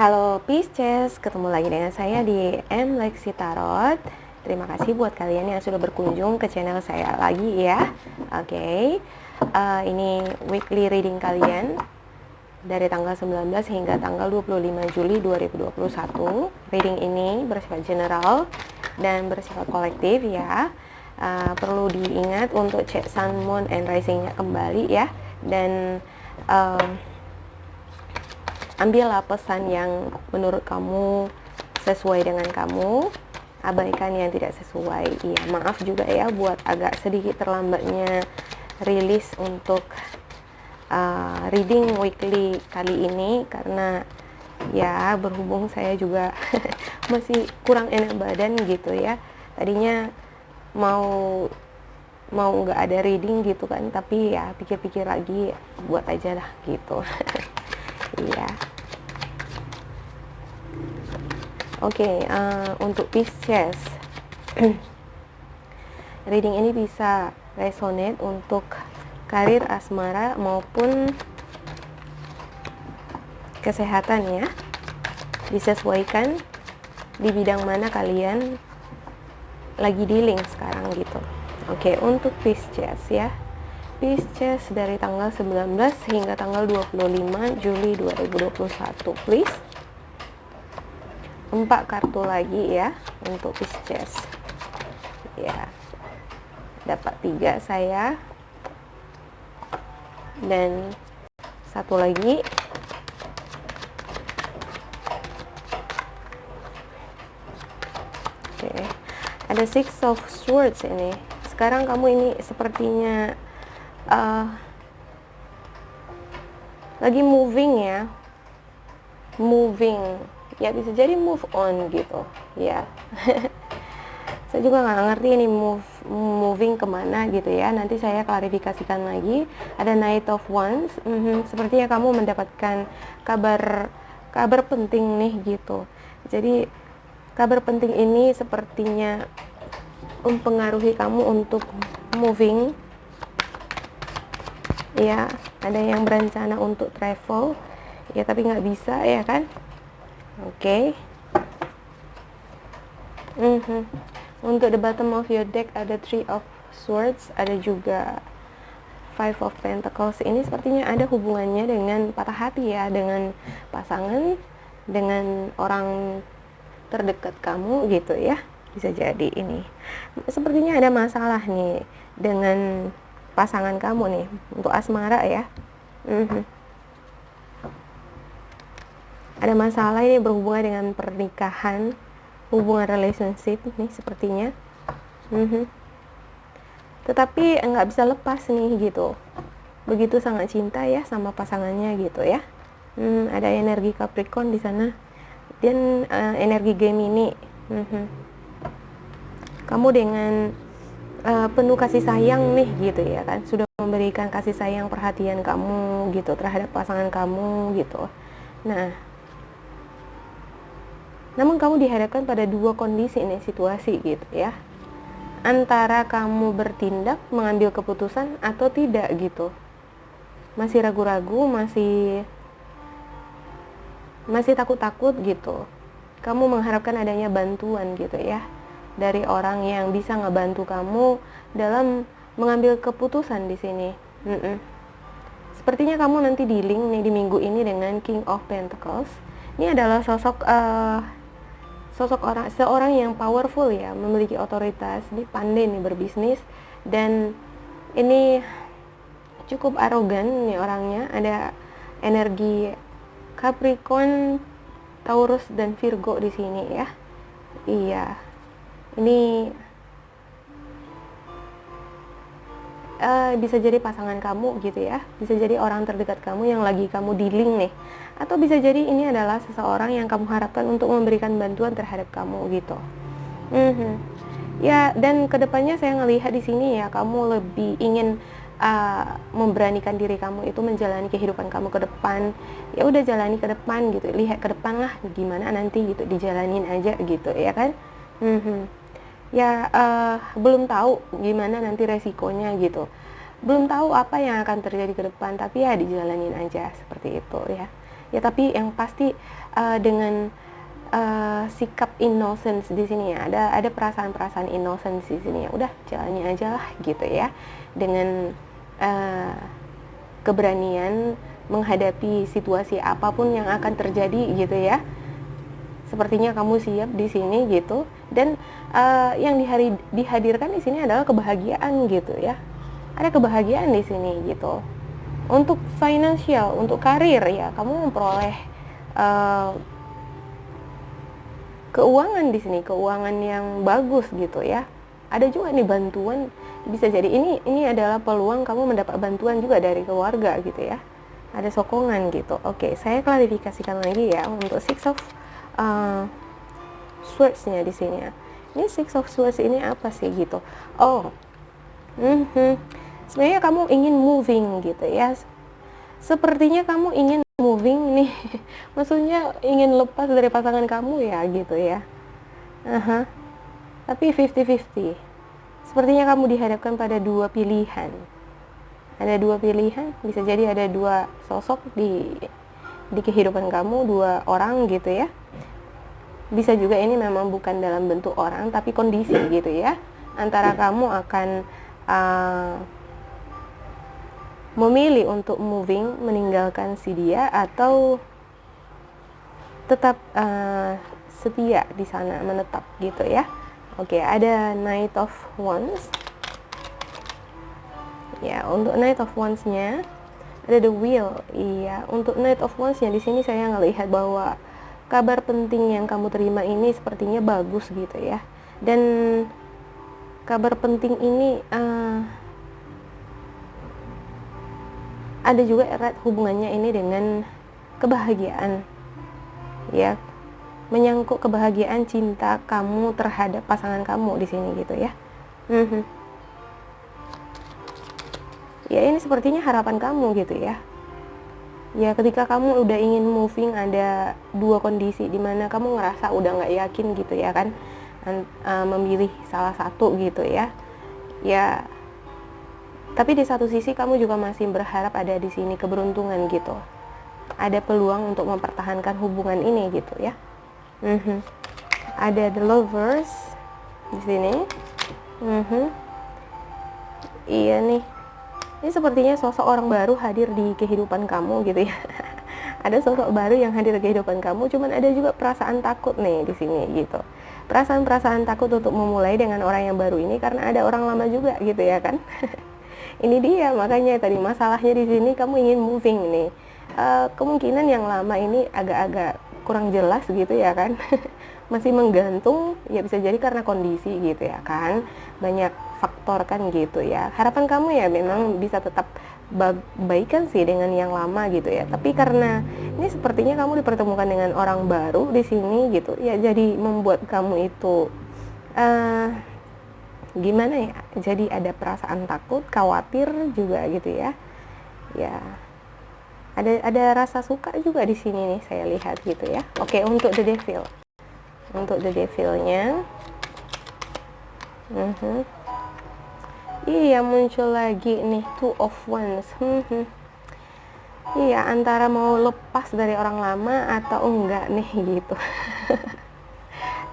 Halo Pisces, ketemu lagi dengan saya di M Lexi Tarot. Terima kasih buat kalian yang sudah berkunjung ke channel saya lagi ya. Oke, ini weekly reading kalian dari tanggal 19 hingga tanggal 25 Juli 2021. Reading ini bersifat general dan bersifat kolektif ya. Perlu diingat untuk cek Sun, Moon, and Rising-nya kembali ya. Dan ambillah pesan yang menurut kamu sesuai dengan kamu, abaikan yang tidak sesuai. Iya, maaf juga ya buat agak sedikit terlambatnya rilis untuk reading weekly kali ini, karena ya berhubung saya juga masih kurang enak badan gitu ya. Tadinya mau nggak ada reading gitu kan, tapi ya pikir-pikir lagi buat aja lah gitu. Iya. Oke, untuk Pisces, reading ini bisa resonate untuk karir, asmara, maupun kesehatan ya. Disesuaikan di bidang mana kalian lagi dealing sekarang gitu. Oke, untuk Pisces ya. Pisces dari tanggal 19 hingga tanggal 25 Juli 2021, please. 4 kartu lagi ya untuk Pisces. Ya. Dapat 3 saya. Dan satu lagi. Oke. Ada Six of Swords ini. Sekarang kamu ini sepertinya lagi moving ya. Moving. Ya bisa jadi move on gitu ya. Saya juga nggak ngerti ini moving kemana gitu ya. Nanti saya klarifikasikan lagi. Ada Knight of Wands. Sepertinya kamu mendapatkan kabar penting nih gitu. Jadi kabar penting ini sepertinya mempengaruhi kamu untuk moving ya. Ada yang berencana untuk travel ya, tapi nggak bisa ya kan. Oke. Untuk the bottom of your deck ada Three of Swords, ada juga Five of Pentacles. Ini sepertinya ada hubungannya dengan patah hati ya, dengan pasangan, dengan orang terdekat kamu gitu ya. Bisa jadi ini. Sepertinya ada masalah nih dengan pasangan kamu nih, untuk asmara ya. Ada masalah ini berhubungan dengan pernikahan, hubungan relationship nih sepertinya. Tetapi nggak bisa lepas nih gitu. Begitu sangat cinta ya sama pasangannya gitu ya. Ada energi Capricorn di sana dan energi Gemini. Kamu dengan penuh kasih sayang nih gitu ya kan, sudah memberikan kasih sayang, perhatian kamu gitu terhadap pasangan kamu gitu. Nah, namun kamu dihadapkan pada dua kondisi nih, situasi gitu ya. Antara kamu bertindak, mengambil keputusan atau tidak gitu. Masih ragu-ragu, masih takut-takut gitu. Kamu mengharapkan adanya bantuan gitu ya, dari orang yang bisa ngebantu kamu dalam mengambil keputusan di sini. Sepertinya kamu nanti dealing nih di minggu ini dengan King of Pentacles. Ini adalah sosok seorang yang powerful ya, memiliki otoritas, dia pandai nih berbisnis, dan ini cukup arogan nih orangnya. Ada energi Capricorn, Taurus, dan Virgo di sini ya. Iya, ini bisa jadi pasangan kamu gitu ya, bisa jadi orang terdekat kamu yang lagi kamu dealing nih, atau bisa jadi ini adalah seseorang yang kamu harapkan untuk memberikan bantuan terhadap kamu gitu. Ya, dan kedepannya saya ngelihat di sini ya, kamu lebih ingin memberanikan diri kamu itu menjalani kehidupan kamu ke depan. Ya udah, jalani ke depan gitu, lihat ke depan lah gimana nanti gitu, dijalanin aja gitu ya kan. Ya belum tahu gimana nanti resikonya gitu, belum tahu apa yang akan terjadi ke depan, tapi ya dijalanin aja seperti itu ya. Ya, tapi yang pasti dengan sikap innocence di sini ya, ada perasaan-perasaan innocence di sini ya. Udah jalani aja lah gitu ya, dengan keberanian menghadapi situasi apapun yang akan terjadi gitu ya. Sepertinya kamu siap di sini gitu, dan yang dihadirkan di sini adalah kebahagiaan gitu ya. Ada kebahagiaan di sini gitu. Untuk financial, untuk karir ya, kamu memperoleh keuangan di sini, keuangan yang bagus gitu ya. Ada juga nih bantuan, bisa jadi ini adalah peluang kamu mendapat bantuan juga dari keluarga gitu ya. Ada sokongan gitu. Oke, saya klarifikasikan lagi ya untuk Six of Swords-nya di sini ya. Ini Six of Swords ini apa sih gitu? Oh, sebenarnya kamu ingin moving gitu ya. Sepertinya kamu ingin moving nih, maksudnya ingin lepas dari pasangan kamu ya gitu ya. Tapi 50-50. Sepertinya kamu dihadapkan pada dua pilihan. Ada dua pilihan, bisa jadi ada dua sosok di kehidupan kamu, dua orang gitu ya. Bisa juga ini memang bukan dalam bentuk orang, tapi kondisi gitu ya. Antara kamu akan memilih untuk moving, meninggalkan si dia, atau tetap setia di sana, menetap gitu ya. Oke, ada Knight of Wands. Ya, untuk Knight of Wands-nya ada the Wheel. Iya, untuk Knight of Wands-nya di sini saya ngelihat bahwa kabar penting yang kamu terima ini sepertinya bagus gitu ya. Dan kabar penting ini ada juga erat hubungannya ini dengan kebahagiaan ya, menyangkut kebahagiaan cinta kamu terhadap pasangan kamu di sini gitu ya. Ya, ini sepertinya harapan kamu gitu ya. Ya, ketika kamu udah ingin moving, ada dua kondisi di mana kamu ngerasa udah nggak yakin gitu ya kan, memilih salah satu gitu ya. Ya, tapi di satu sisi kamu juga masih berharap ada di sini keberuntungan gitu. Ada peluang untuk mempertahankan hubungan ini gitu ya. Ada the Lovers di sini. Iya nih. Ini sepertinya sosok orang baru hadir di kehidupan kamu gitu ya. Ada sosok baru yang hadir di kehidupan kamu, cuman ada juga perasaan takut nih di sini gitu. Perasaan takut untuk memulai dengan orang yang baru ini karena ada orang lama juga gitu ya kan. Ini dia, makanya tadi masalahnya di sini kamu ingin moving nih. Kemungkinan yang lama ini agak-agak kurang jelas gitu ya kan. Masih menggantung, ya bisa jadi karena kondisi gitu ya kan. Banyak faktor kan gitu ya. Harapan kamu ya memang bisa tetap baikan sih dengan yang lama gitu ya. Tapi karena ini sepertinya kamu dipertemukan dengan orang baru di sini gitu ya, jadi membuat kamu itu gimana ya, jadi ada perasaan takut, khawatir juga gitu ya. Ya, ada rasa suka juga di sini nih saya lihat gitu ya. Oke, untuk the Devil, untuk the Devilnya, iya muncul lagi nih Two of Wands. Iya, antara mau lepas dari orang lama atau enggak nih gitu.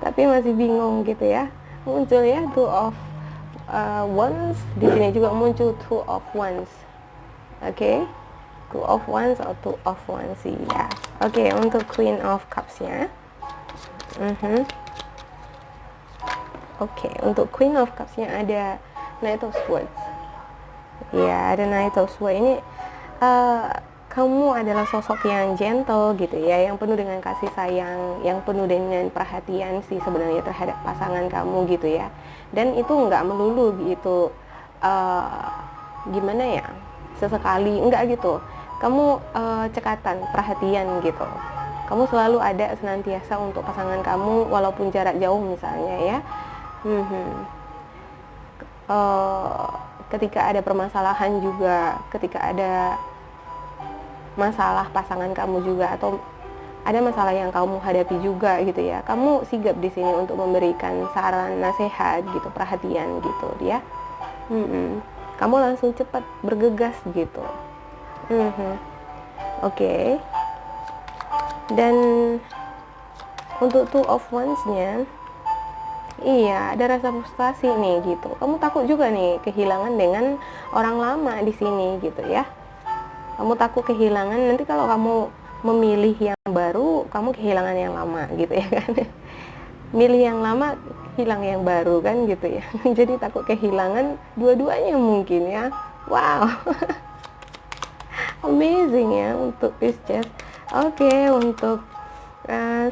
Tapi masih bingung gitu ya. Muncul ya Two of Wands, di sini juga muncul Two of Wands. Oke, Two of Wands atau Two of Wands ya. Oke, untuk Queen of Cups-nya. Oke, untuk Queen of Cups-nya ada Knight of Swords. Ya, ada Knight of Swords ini. Kamu adalah sosok yang gentle gitu ya, yang penuh dengan kasih sayang, yang penuh dengan perhatian sih sebenarnya terhadap pasangan kamu gitu ya. Dan itu nggak melulu gitu, gimana ya, sesekali, enggak gitu. Kamu cekatan, perhatian gitu. Kamu selalu ada senantiasa untuk pasangan kamu walaupun jarak jauh misalnya ya. Ketika ada permasalahan juga, ketika ada masalah pasangan kamu juga atau ada masalah yang kamu hadapi juga gitu ya, kamu sigap di sini untuk memberikan saran, nasihat gitu, perhatian gitu ya. Kamu langsung cepat bergegas gitu. Oke. Dan untuk Two of Wands-nya, iya, ada rasa frustasi nih gitu. Kamu takut juga nih kehilangan dengan orang lama di sini gitu ya. Kamu takut kehilangan nanti kalau kamu memilih yang baru, kamu kehilangan yang lama gitu ya kan. Milih yang lama, hilang yang baru kan gitu ya. Jadi takut kehilangan dua-duanya mungkin ya. Wow. Amazing ya untuk Pisces. Oke, untuk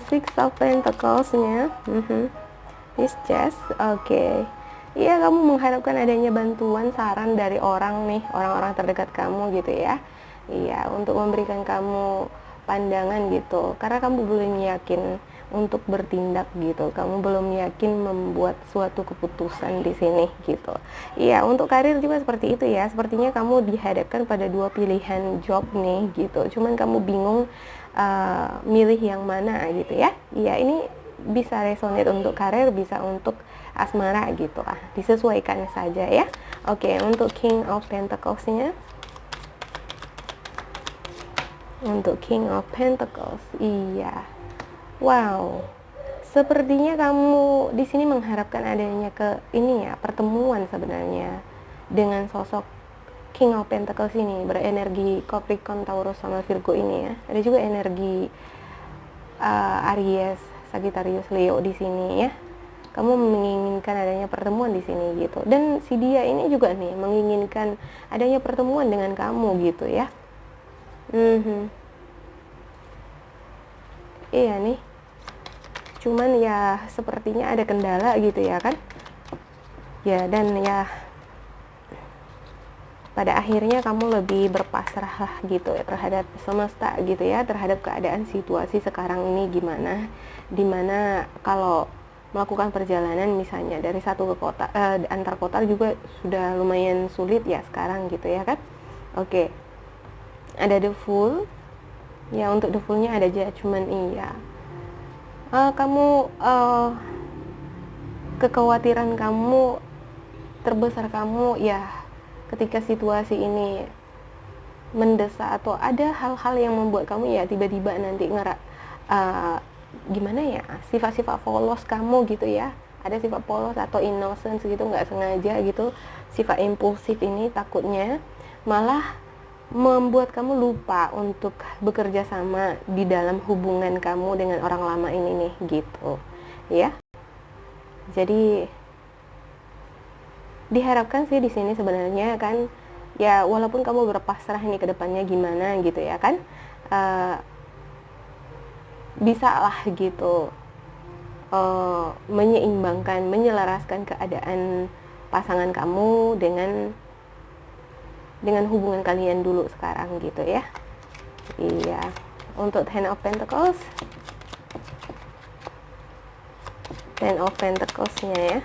Six of Pentacles-nya. Pisces, oke. Iya, kamu mengharapkan adanya bantuan, saran dari orang nih, orang-orang terdekat kamu gitu ya. Iya, untuk memberikan kamu pandangan gitu. Karena kamu belum yakin untuk bertindak gitu. Kamu belum yakin membuat suatu keputusan di sini gitu. Iya, untuk karir juga seperti itu ya. Sepertinya kamu dihadapkan pada dua pilihan job nih gitu. Cuman kamu bingung milih yang mana gitu ya. Iya, ini bisa resonate untuk karir, bisa untuk asmara gitu lah, disesuaikan saja ya. Oke, untuk King of Pentacles-nya, untuk King of Pentacles, iya, wow, sepertinya kamu di sini mengharapkan adanya ini ya, pertemuan sebenarnya dengan sosok King of Pentacles ini, berenergi Capricorn, Taurus sama Virgo ini ya. Ada juga energi Aries, Sagittarius, Leo di sini ya. Kamu menginginkan adanya pertemuan di sini gitu. Dan si dia ini juga nih menginginkan adanya pertemuan dengan kamu gitu ya. Iya nih. Cuman ya sepertinya ada kendala gitu ya kan. Ya, dan ya pada akhirnya kamu lebih berpasrah lah gitu ya terhadap semesta gitu ya, terhadap keadaan situasi sekarang ini gimana, dimana kalau melakukan perjalanan misalnya dari satu ke kota, antar kota juga sudah lumayan sulit ya sekarang gitu ya kan. Oke, ada the Fool ya. Untuk the Fool-nya ada Judgment. Iya, kamu kekhawatiran kamu terbesar kamu ya ketika situasi ini mendesak atau ada hal-hal yang membuat kamu ya tiba-tiba nanti gimana ya, sifat-sifat polos kamu gitu ya, ada sifat polos atau innocence gitu, nggak sengaja gitu, sifat impulsif ini takutnya malah membuat kamu lupa untuk bekerja sama di dalam hubungan kamu dengan orang lama ini nih gitu ya. Jadi diharapkan sih di sini sebenarnya kan ya, walaupun kamu berpasrah nih ke depannya gimana gitu ya kan, bisa lah gitu menyeimbangkan, menyelaraskan keadaan pasangan kamu dengan hubungan kalian dulu sekarang gitu ya. Iya, untuk Ten of Pentacles, Ten of Pentacles-nya ya.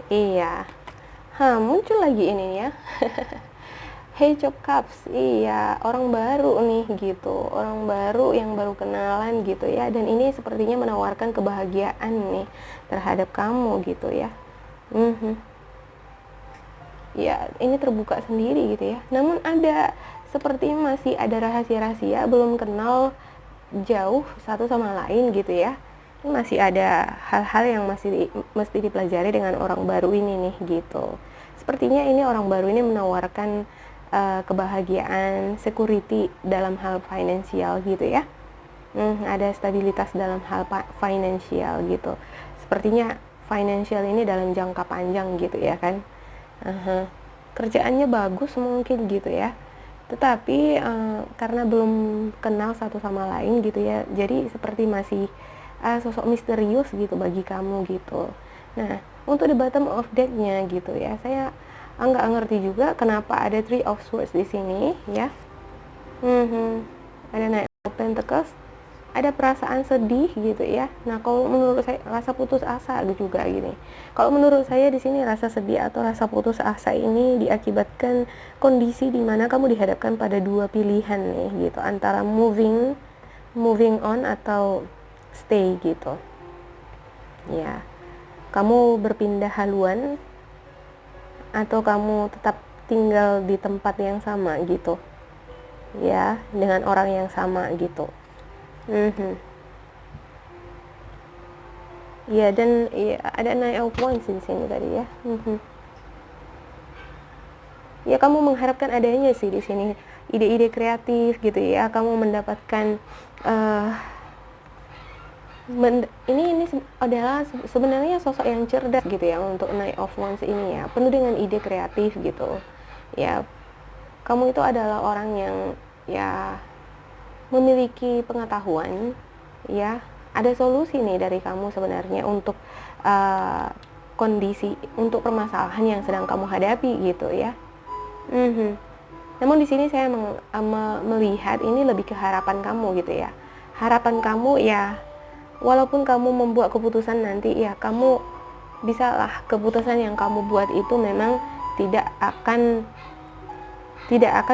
Iya, muncul lagi ini ya. Page of Cups, iya, orang baru nih gitu, orang baru yang baru kenalan gitu ya, dan ini sepertinya menawarkan kebahagiaan nih terhadap kamu gitu ya. Ya, ini terbuka sendiri gitu ya, namun ada sepertinya masih ada rahasia-rahasia, belum kenal jauh satu sama lain gitu ya. Ini masih ada hal-hal yang masih mesti dipelajari dengan orang baru ini nih gitu. Sepertinya ini orang baru ini menawarkan kebahagiaan, security dalam hal finansial gitu ya. Ada stabilitas dalam hal finansial gitu. Sepertinya finansial ini dalam jangka panjang gitu ya kan. Kerjaannya bagus mungkin gitu ya. Tetapi karena belum kenal satu sama lain gitu ya, jadi seperti masih sosok misterius gitu bagi kamu gitu. Nah, untuk the bottom of deck-nya gitu ya, saya nggak ngerti juga kenapa ada Three of Swords di sini ya. Ada Knight of Pentacles, ada perasaan sedih gitu ya. Nah, kalau menurut saya rasa putus asa juga gini. Kalau menurut saya di sini rasa sedih atau rasa putus asa ini diakibatkan kondisi di mana kamu dihadapkan pada dua pilihan nih gitu, antara moving on atau stay gitu. Ya, kamu berpindah haluan atau kamu tetap tinggal di tempat yang sama gitu ya, dengan orang yang sama gitu. Ya, dan ya, ada Nine of Wands di sini tadi ya. Ya, kamu mengharapkan adanya sih di sini ide-ide kreatif gitu ya. Kamu mendapatkan ini adalah sebenarnya sosok yang cerdas gitu ya untuk Knight of Wands ini ya, penuh dengan ide kreatif gitu ya. Kamu itu adalah orang yang ya memiliki pengetahuan ya, ada solusi nih dari kamu sebenarnya untuk kondisi, untuk permasalahan yang sedang kamu hadapi gitu ya. Namun di sini saya melihat ini lebih ke harapan kamu gitu ya. Harapan kamu ya, walaupun kamu membuat keputusan nanti ya, kamu bisalah keputusan yang kamu buat itu memang tidak akan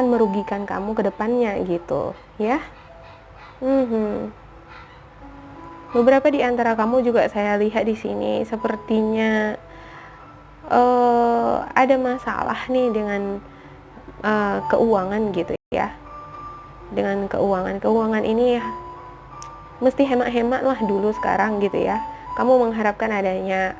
merugikan kamu ke depannya gitu ya. Beberapa di antara kamu juga saya lihat di sini sepertinya ada masalah nih dengan keuangan gitu ya. Dengan keuangan ini ya, mesti hemat-hemat lah dulu sekarang gitu ya. Kamu mengharapkan adanya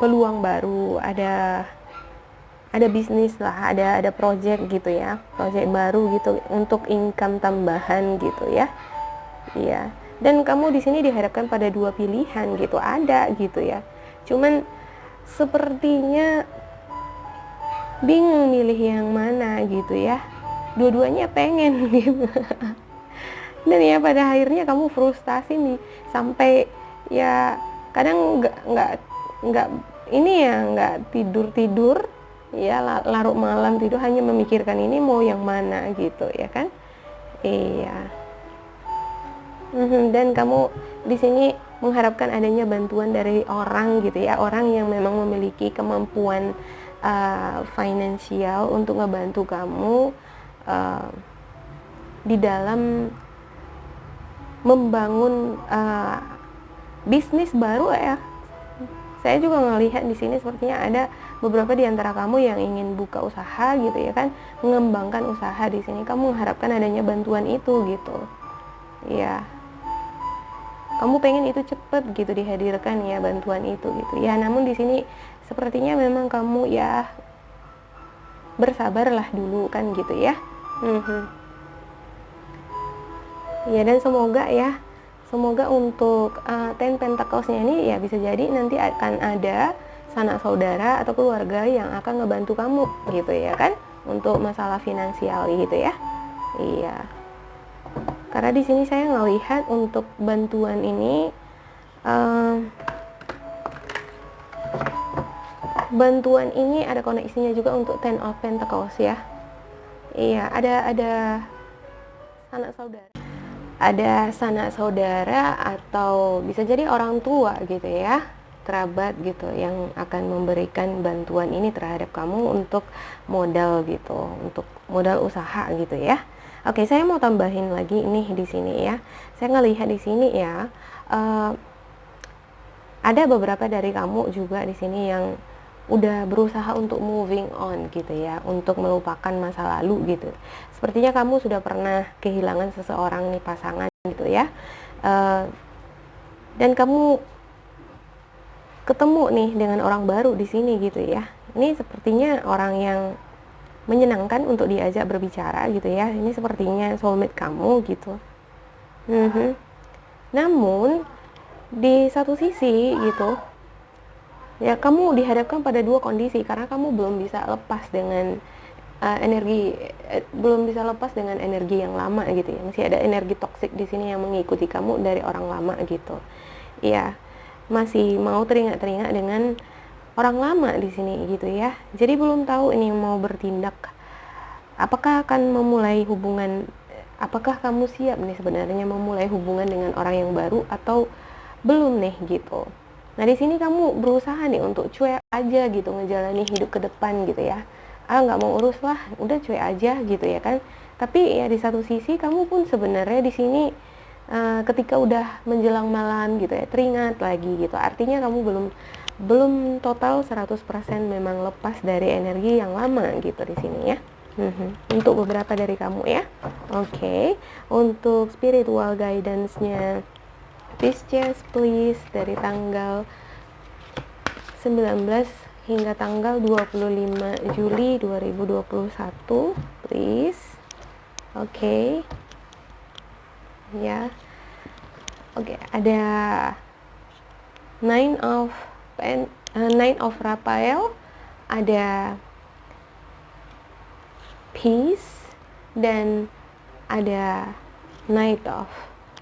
peluang baru, ada bisnis lah, ada project gitu ya, project baru gitu untuk income tambahan gitu ya. Iya. Dan kamu di sini dihadapkan pada dua pilihan gitu, ada gitu ya. Cuman sepertinya bingung milih yang mana gitu ya. Dua-duanya pengen gitu. Dan ya pada akhirnya kamu frustasi nih, sampai ya kadang nggak ini ya, nggak tidur ya, larut malam tidur hanya memikirkan ini mau yang mana gitu ya kan. Iya. Dan kamu di sini mengharapkan adanya bantuan dari orang gitu ya, orang yang memang memiliki kemampuan finansial untuk ngebantu kamu di dalam membangun bisnis baru ya. Saya juga ngelihat di sini sepertinya ada beberapa di antara kamu yang ingin buka usaha gitu ya kan, mengembangkan usaha. Di sini kamu mengharapkan adanya bantuan itu gitu. Ya. Kamu pengen itu cepet gitu dihadirkan ya, bantuan itu gitu ya. Namun di sini sepertinya memang kamu ya bersabarlah dulu kan gitu ya. Ya, dan semoga untuk Ten Pentacles-nya ini ya bisa jadi nanti akan ada sanak saudara atau keluarga yang akan ngebantu kamu gitu ya kan, untuk masalah finansial gitu ya. Iya. Karena di sini saya ngelihat untuk bantuan ini ada koneksinya juga untuk Ten of Pentacles ya. Iya, ada sanak saudara. Ada sanak saudara atau bisa jadi orang tua gitu ya, kerabat gitu, yang akan memberikan bantuan ini terhadap kamu untuk modal gitu, untuk modal usaha gitu ya. Oke, saya mau tambahin lagi nih di sini ya. Saya ngelihat di sini ya, ada beberapa dari kamu juga di sini yang udah berusaha untuk moving on gitu ya, untuk melupakan masa lalu gitu. Sepertinya kamu sudah pernah kehilangan seseorang nih, pasangan gitu ya, dan kamu ketemu nih dengan orang baru di sini gitu ya. Ini sepertinya orang yang menyenangkan untuk diajak berbicara gitu ya. Ini sepertinya soulmate kamu gitu. Namun di satu sisi gitu ya, kamu dihadapkan pada dua kondisi karena kamu belum bisa lepas dengan belum bisa lepas dengan energi yang lama gitu ya. Masih ada energi toksik di sini yang mengikuti kamu dari orang lama gitu. Iya, masih mau teringat-teringat dengan orang lama di sini gitu ya. Jadi belum tahu ini mau bertindak, apakah akan memulai hubungan, apakah kamu siap nih sebenarnya memulai hubungan dengan orang yang baru atau belum nih gitu. Nah di sini kamu berusaha nih untuk cuek aja gitu, ngejalani hidup ke depan gitu ya. Nggak mau urus lah, udah cuek aja gitu ya kan. Tapi ya di satu sisi kamu pun sebenarnya di sini ketika udah menjelang malam gitu ya, teringat lagi gitu. Artinya kamu belum total 100% memang lepas dari energi yang lama gitu di sini ya. Untuk beberapa dari kamu ya. Oke. Untuk spiritual guidance-nya Pisces, please, dari tanggal 19 hingga tanggal 25 Juli 2021, please. Oke. Ya. Oke, ada Nine of Raphael, ada Peace, dan ada Knight of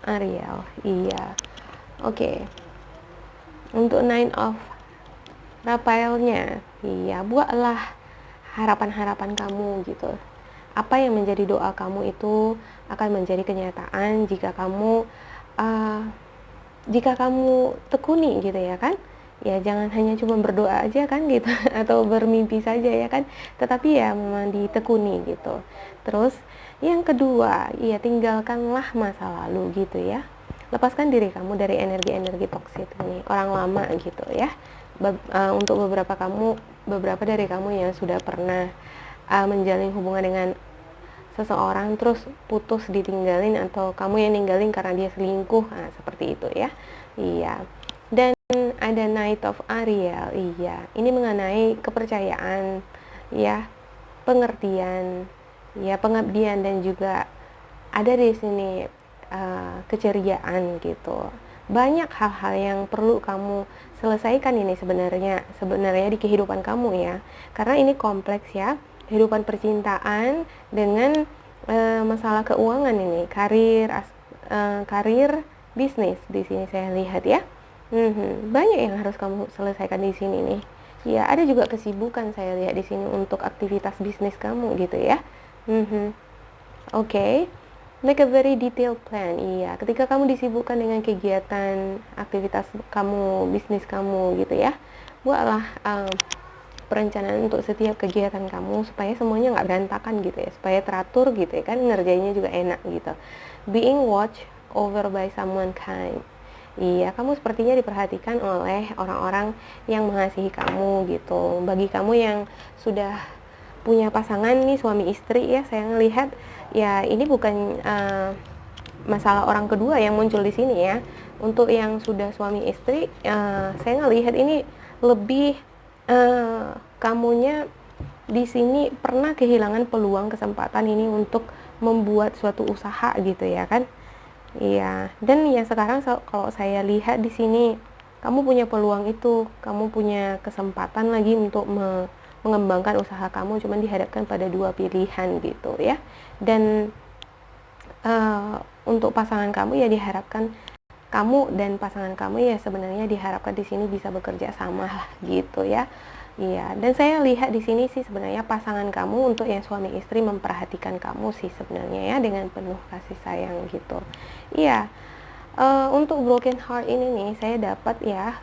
Ariel. Iya. Oke. Untuk Nine of Raphaelnya, iya, buatlah harapan-harapan kamu gitu. Apa yang menjadi doa kamu itu akan menjadi kenyataan jika kamu tekuni gitu ya kan. Ya jangan hanya cuma berdoa aja kan gitu atau bermimpi saja ya kan, tetapi ya memang ditekuni gitu. Terus yang kedua, ya tinggalkanlah masa lalu gitu ya. Lepaskan diri kamu dari energi-energi toksik ini, orang lama gitu ya. Untuk beberapa dari kamu yang sudah pernah menjalin hubungan dengan seseorang terus putus, ditinggalin, atau kamu yang ninggalin karena dia selingkuh, seperti itu ya. Iya. Dan ada Knight of Ariel. Iya, ini mengenai kepercayaan ya, pengertian ya, pengabdian, dan juga ada di sini keceriaan gitu. Banyak hal-hal yang perlu kamu selesaikan ini sebenarnya di kehidupan kamu ya, karena ini kompleks ya, kehidupan percintaan dengan masalah keuangan ini, karir, bisnis di sini saya lihat ya. Banyak yang harus kamu selesaikan di sini nih. Ya, ada juga kesibukan saya lihat di sini untuk aktivitas bisnis kamu gitu ya. Oke. Make a very detailed plan. Iya, ketika kamu disibukkan dengan kegiatan aktivitas kamu, bisnis kamu gitu ya, buatlah perencanaan untuk setiap kegiatan kamu supaya semuanya nggak berantakan gitu ya, supaya teratur gitu ya kan, ngerjainnya juga enak gitu. Being watched over by someone kind. Iya, kamu sepertinya diperhatikan oleh orang-orang yang mengasihi kamu gitu. Bagi kamu yang sudah punya pasangan nih, suami istri ya, saya ngelihat ya ini bukan masalah orang kedua yang muncul di sini ya. Untuk yang sudah suami istri, saya ngelihat ini lebih kamunya di sini pernah kehilangan peluang, kesempatan ini untuk membuat suatu usaha gitu ya kan. Iya, dan ya sekarang kalau saya lihat di sini kamu punya peluang itu, kamu punya kesempatan lagi untuk mengembangkan usaha kamu, cuman dihadapkan pada dua pilihan gitu ya. Dan untuk pasangan kamu ya diharapkan kamu dan pasangan kamu ya sebenarnya diharapkan di sini bisa bekerja sama lah gitu ya. Iya, dan saya lihat di sini sih sebenarnya pasangan kamu untuk yang suami istri memperhatikan kamu sih sebenarnya ya, dengan penuh kasih sayang gitu. Iya, untuk broken heart ini nih saya dapat ya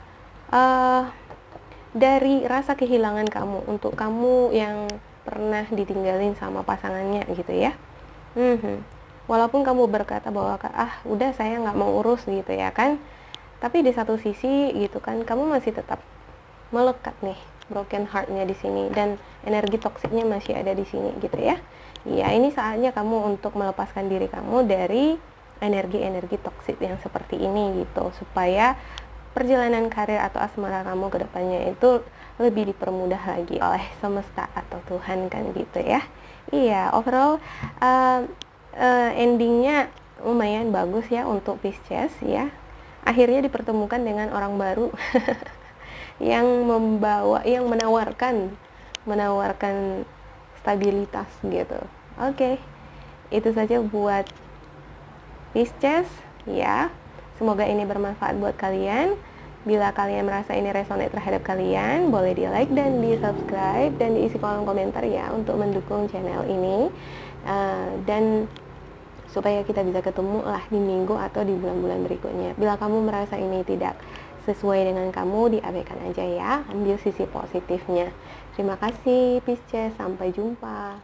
dari rasa kehilangan kamu, untuk kamu yang pernah ditinggalin sama pasangannya gitu ya. Walaupun kamu berkata bahwa udah saya nggak mau urus gitu ya kan, tapi di satu sisi gitu kan kamu masih tetap melekat nih broken heart-nya di sini, dan energi toksiknya masih ada di sini gitu ya. Iya, ini saatnya kamu untuk melepaskan diri kamu dari energi-energi toksik yang seperti ini gitu, supaya perjalanan karir atau asmara kamu ke depannya itu lebih dipermudah lagi oleh semesta atau Tuhan kan gitu ya. Iya, overall endingnya lumayan bagus ya untuk Pisces ya. Akhirnya dipertemukan dengan orang baru yang menawarkan stabilitas gitu. Oke. Itu saja buat Pisces ya. Semoga ini bermanfaat buat kalian. Bila kalian merasa ini resonate terhadap kalian, boleh di like dan di subscribe dan diisi kolom komentar ya untuk mendukung channel ini, dan supaya kita bisa ketemu lah di minggu atau di bulan-bulan berikutnya. Bila kamu merasa ini tidak sesuai dengan kamu, diabaikan aja ya, ambil sisi positifnya. Terima kasih Pisces, sampai jumpa.